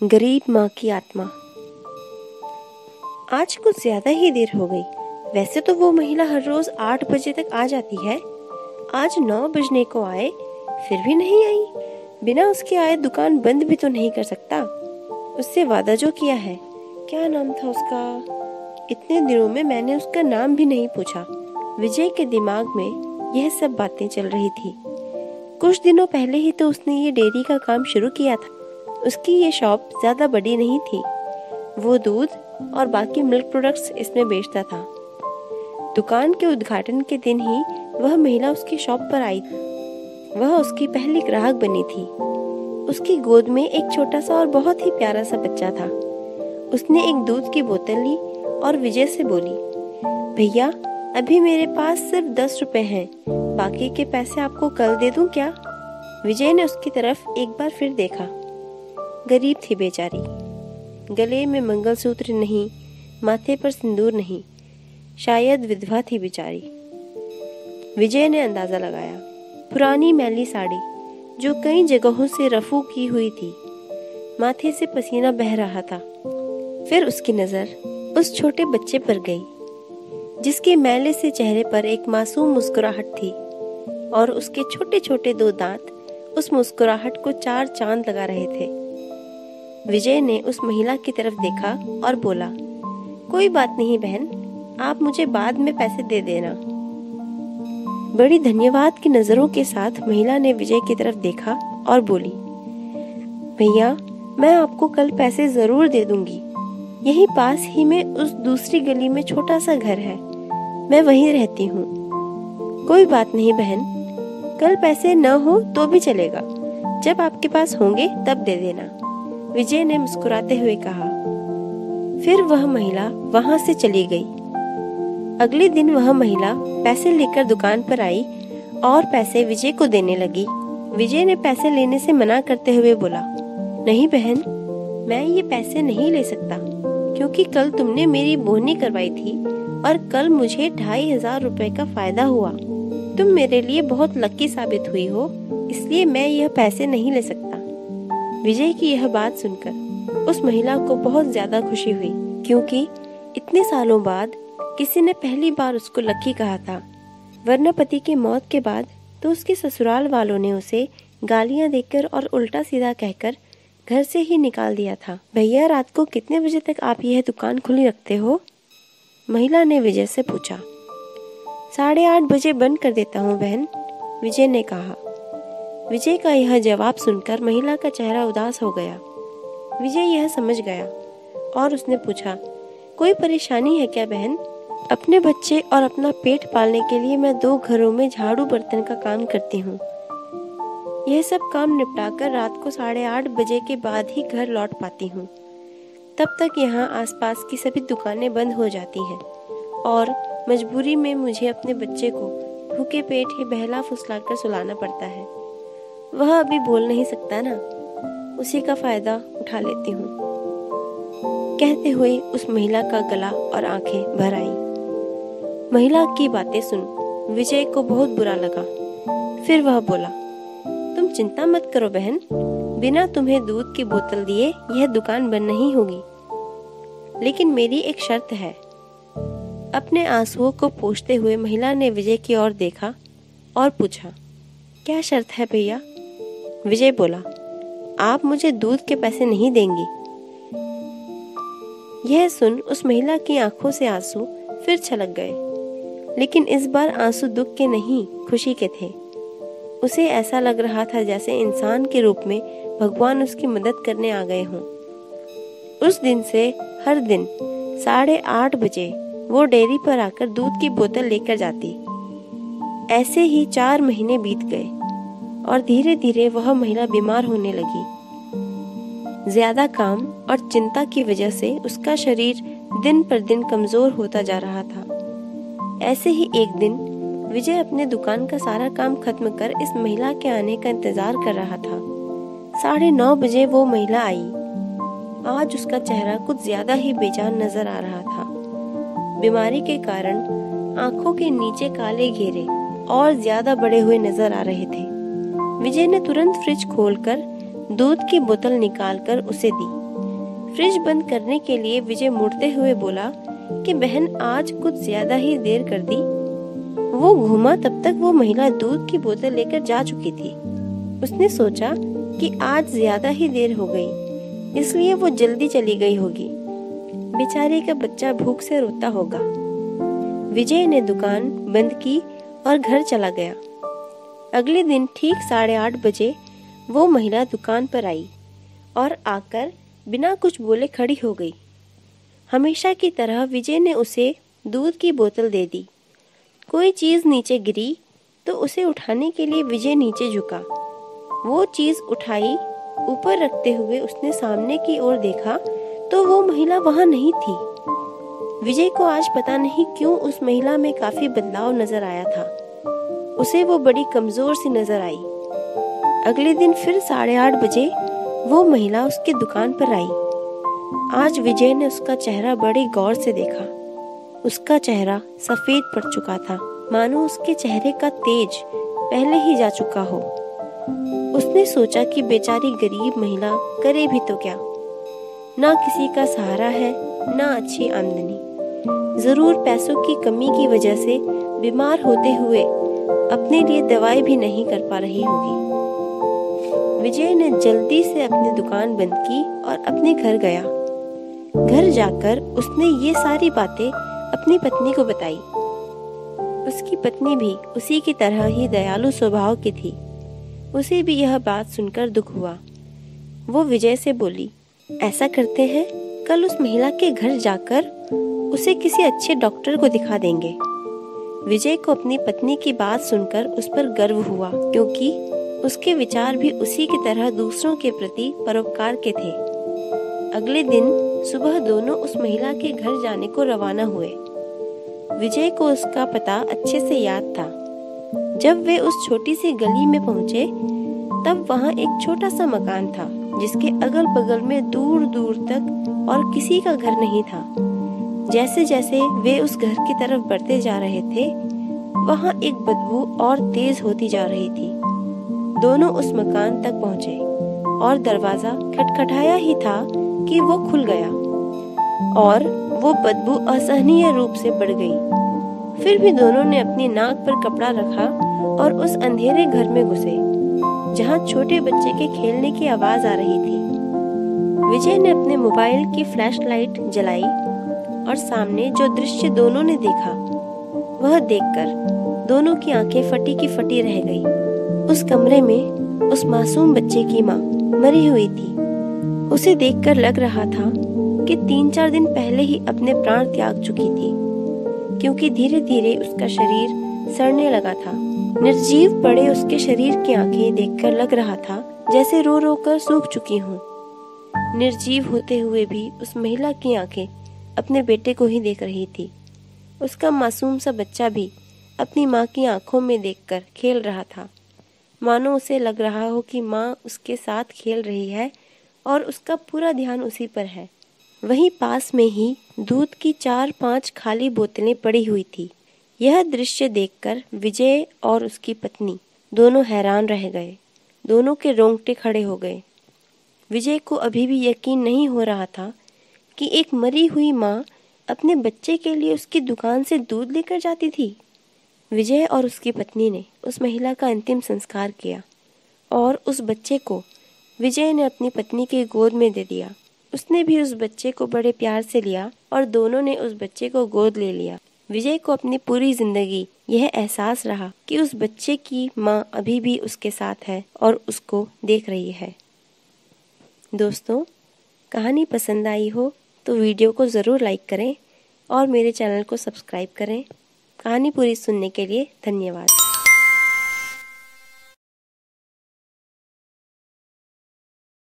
गरीब माँ की आत्मा। आज कुछ ज्यादा ही देर हो गई। वैसे तो वो महिला हर रोज 8 बजे तक आ जाती है। आज 9 बजने को आए, फिर भी नहीं आई। बिना उसके आए दुकान बंद भी तो नहीं कर सकता। उससे वादा जो किया है, क्या नाम था उसका? इतने दिनों में मैंने उसका नाम भी नहीं पूछा। विजय के दिमाग में यह सब बातें चल रही थी। कुछ दिनों पहले ही तो उसने ये डेयरी का काम शुरू किया था। उसकी ये शॉप ज्यादा बड़ी नहीं थी। वो दूध और बाकी मिल्क प्रोडक्ट्स इसमें बेचता था। दुकान के उद्घाटन के दिन ही वह महिला उसकी शॉप पर आई। वह उसकी पहली ग्राहक बनी थी। उसकी गोद में एक छोटा सा और बहुत ही प्यारा सा बच्चा था। उसने एक दूध की बोतल ली और विजय से बोली, भैया अभी मेरे पास सिर्फ 10 रुपए हैं, बाकी के पैसे आपको कल दे दूं क्या? विजय ने उसकी तरफ एक बार फिर देखा। गरीब थी बेचारी। गले में मंगलसूत्र नहीं, माथे पर सिंदूर नहीं, शायद विधवा थी बेचारी। विजय ने अंदाजा लगाया। पुरानी मैली साड़ी जो कई जगहों से रफू की हुई थी, माथे से पसीना बह रहा था। फिर उसकी नजर उस छोटे बच्चे पर गई जिसके मैले से चेहरे पर एक मासूम मुस्कुराहट थी और उसके छोटे छोटे 2 दांत उस मुस्कुराहट को 4 चांद लगा रहे थे। विजय ने उस महिला की तरफ देखा और बोला, कोई बात नहीं बहन, आप मुझे बाद में पैसे दे देना। बड़ी धन्यवाद की नजरों के साथ महिला ने विजय की तरफ देखा और बोली, भैया मैं आपको कल पैसे जरूर दे दूंगी। यहीं पास ही में उस दूसरी गली में छोटा सा घर है, मैं वहीं रहती हूँ। कोई बात नहीं बहन, कल पैसे न हो तो भी चलेगा, जब आपके पास होंगे तब दे देना, विजय ने मुस्कुराते हुए कहा। फिर वह महिला वहां से चली गई। अगले दिन वह महिला पैसे लेकर दुकान पर आई और पैसे विजय को देने लगी। विजय ने पैसे लेने से मना करते हुए बोला, नहीं बहन, मैं ये पैसे नहीं ले सकता, क्योंकि कल तुमने मेरी बोहनी करवाई थी और कल मुझे 2500 रुपए का फायदा हुआ। तुम मेरे लिए बहुत लकी साबित हुई हो, इसलिए मैं यह पैसे नहीं ले सकता। विजय की यह बात सुनकर उस महिला को बहुत ज्यादा खुशी हुई, क्योंकि इतने सालों बाद किसी ने पहली बार उसको लकी कहा था। वरना पति की मौत के बाद तो उसके ससुराल वालों ने उसे गालियां देकर और उल्टा सीधा कहकर घर से ही निकाल दिया था। भैया रात को कितने बजे तक आप यह दुकान खुली रखते हो? महिला ने विजय से पूछा। 8:30 बजे बंद कर देता हूँ बहन, विजय ने कहा। विजय का यह जवाब सुनकर महिला का चेहरा उदास हो गया। विजय यह समझ गया और उसने पूछा, कोई परेशानी है क्या बहन? अपने बच्चे और अपना पेट पालने के लिए मैं 2 घरों में झाड़ू बर्तन का काम करती हूँ। यह सब काम निपटाकर रात को 8:30 बजे के बाद ही घर लौट पाती हूँ। तब तक यहाँ आसपास की सभी दुकानें बंद हो जाती हैं और मजबूरी में मुझे अपने बच्चे को भूखे पेट ही बहला फुसलाकर सुलाना पड़ता है। वह अभी बोल नहीं सकता ना, उसी का फायदा उठा लेती हूँ। कहते हुए उस महिला का गला और आंखें भर आईं। महिला की बातें सुन विजय को बहुत बुरा लगा। फिर वह बोला, तुम चिंता मत करो बहन, बिना तुम्हें दूध की बोतल दिए यह दुकान बंद नहीं होगी, लेकिन मेरी एक शर्त है। अपने आंसुओं को पोंछते हुए महिला ने विजय की ओर देखा और पूछा, क्या शर्त है भैया? विजय बोला, आप मुझे दूध के पैसे नहीं देंगी। यह सुन उस महिला की आंखों से आंसू फिर छलक गए, लेकिन इस बार आंसू दुख के नहीं, खुशी के थे। उसे ऐसा लग रहा था जैसे इंसान के रूप में भगवान उसकी मदद करने आ गए हों। उस दिन से हर दिन 8:30 बजे वो डेयरी पर आकर दूध की बोतल लेकर जाती। ऐसे ही 4 महीने बीत गए और धीरे धीरे वह महिला बीमार होने लगी। ज्यादा काम और चिंता की वजह से उसका शरीर दिन पर दिन कमजोर होता जा रहा था। ऐसे ही एक दिन विजय अपने दुकान का सारा काम खत्म कर इस महिला के आने का इंतजार कर रहा था। 9:30 बजे वो महिला आई। आज उसका चेहरा कुछ ज्यादा ही बेजान नजर आ रहा था। बीमारी के कारण आंखों के नीचे काले घेरे और ज्यादा बड़े हुए नजर आ रहे थे। विजय ने तुरंत फ्रिज खोलकर दूध की बोतल निकालकर उसे दी फ्रिज बंद करने के लिए विजय मुड़ते हुए बोला कि बहन आज कुछ ज्यादा ही देर कर दी। वो घूमा तब तक वो महिला दूध की बोतल लेकर जा चुकी थी। उसने सोचा कि आज ज्यादा ही देर हो गई, इसलिए वो जल्दी चली गई होगी। बेचारे का बच्चा भूख से रोता होगा। विजय ने दुकान बंद की और घर चला गया। अगले दिन ठीक 8:30 बजे वो महिला दुकान पर आई और आकर बिना कुछ बोले खड़ी हो गई। हमेशा की तरह विजय ने उसे दूध की बोतल दे दी। कोई चीज नीचे गिरी तो उसे उठाने के लिए विजय नीचे झुका। वो चीज उठाई, ऊपर रखते हुए उसने सामने की ओर देखा तो वो महिला वहां नहीं थी। विजय को आज पता नहीं क्यों उस महिला में काफी बदलाव नजर आया था। उसे वो बड़ी कमजोर सी नजर आई। अगले दिन फिर 8:30 बजे वो महिला उसकी दुकान पर आई। आज विजय ने उसका चेहरा बड़ी गौर से देखा। उसका चेहरा सफेद पड़ चुका था, मानो उसके चेहरे का तेज पहले ही जा चुका हो। उसने सोचा कि बेचारी गरीब महिला करे भी तो क्या, ना किसी का सहारा है ना अच्छी आमदनी, जरूर पैसों की कमी की वजह से बीमार होते हुए अपने लिए दवाई भी नहीं कर पा रही होगी। विजय ने जल्दी से अपनी दुकान बंद की और अपने घर गया। घर जाकर उसने ये सारी बातें अपनी पत्नी को बताई। उसकी पत्नी भी उसी की तरह ही दयालु स्वभाव की थी। उसे भी यह बात सुनकर दुख हुआ। वो विजय से बोली, ऐसा करते हैं, कल उस महिला के घर जाकर उसे किसी अच्छे डॉक्टर को दिखा देंगे। विजय को अपनी पत्नी की बात सुनकर उस पर गर्व हुआ, क्योंकि उसके विचार भी उसी की तरह दूसरों के प्रति परोपकार के थे। अगले दिन सुबह दोनों उस महिला के घर जाने को रवाना हुए। विजय को उसका पता अच्छे से याद था। जब वे उस छोटी सी गली में पहुंचे तब वहां एक छोटा सा मकान था, जिसके अगल बगल में दूर दूर तक और किसी का घर नहीं था। जैसे जैसे वे उस घर की तरफ बढ़ते जा रहे थे, वहां एक बदबू और तेज होती जा रही थी। दोनों उस मकान तक पहुंचे और दरवाजा खटखटाया ही था कि वो खुल गया और वो बदबू असहनीय रूप से बढ़ गई। फिर भी दोनों ने अपनी नाक पर कपड़ा रखा और उस अंधेरे घर में घुसे, जहां छोटे बच्चे के खेलने की आवाज आ रही थी। विजय ने अपने मोबाइल की फ्लैशलाइट जलाई और सामने जो दृश्य दोनों ने देखा, वह देखकर दोनों की आंखें फटी की फटी रह गई। उस कमरे में उस मासूम बच्चे की माँ मरी हुई थी। उसे देखकर लग रहा था कि 3-4 दिन पहले ही अपने प्राण त्याग चुकी थी, क्योंकि धीरे धीरे उसका शरीर सड़ने लगा था। निर्जीव पड़े उसके शरीर की आंखें देखकर लग रहा था जैसे रो रो कर सूख चुकी हों। निर्जीव होते हुए भी उस महिला की आंखें अपने बेटे को ही देख रही थी। उसका मासूम सा बच्चा भी अपनी माँ की आंखों में देखकर खेल रहा था, मानो उसे लग रहा हो कि माँ उसके साथ खेल रही है और उसका पूरा ध्यान उसी पर है। वहीं पास में ही दूध की 4-5 खाली बोतलें पड़ी हुई थी। यह दृश्य देखकर विजय और उसकी पत्नी दोनों हैरान रह गए। दोनों के रोंगटे खड़े हो गए। विजय को अभी भी यकीन नहीं हो रहा था कि एक मरी हुई माँ अपने बच्चे के लिए उसकी दुकान से दूध लेकर जाती थी। विजय और उसकी पत्नी ने उस महिला का अंतिम संस्कार किया और उस बच्चे को विजय ने अपनी पत्नी के गोद में दे दिया। उसने भी उस बच्चे को बड़े प्यार से लिया और दोनों ने उस बच्चे को गोद ले लिया। विजय को अपनी पूरी जिंदगी यह एहसास रहा कि उस बच्चे की माँ अभी भी उसके साथ है और उसको देख रही है। दोस्तों, कहानी पसंद आई हो तो वीडियो को ज़रूर लाइक करें और मेरे चैनल को सब्सक्राइब करें। कहानी पूरी सुनने के लिए धन्यवाद।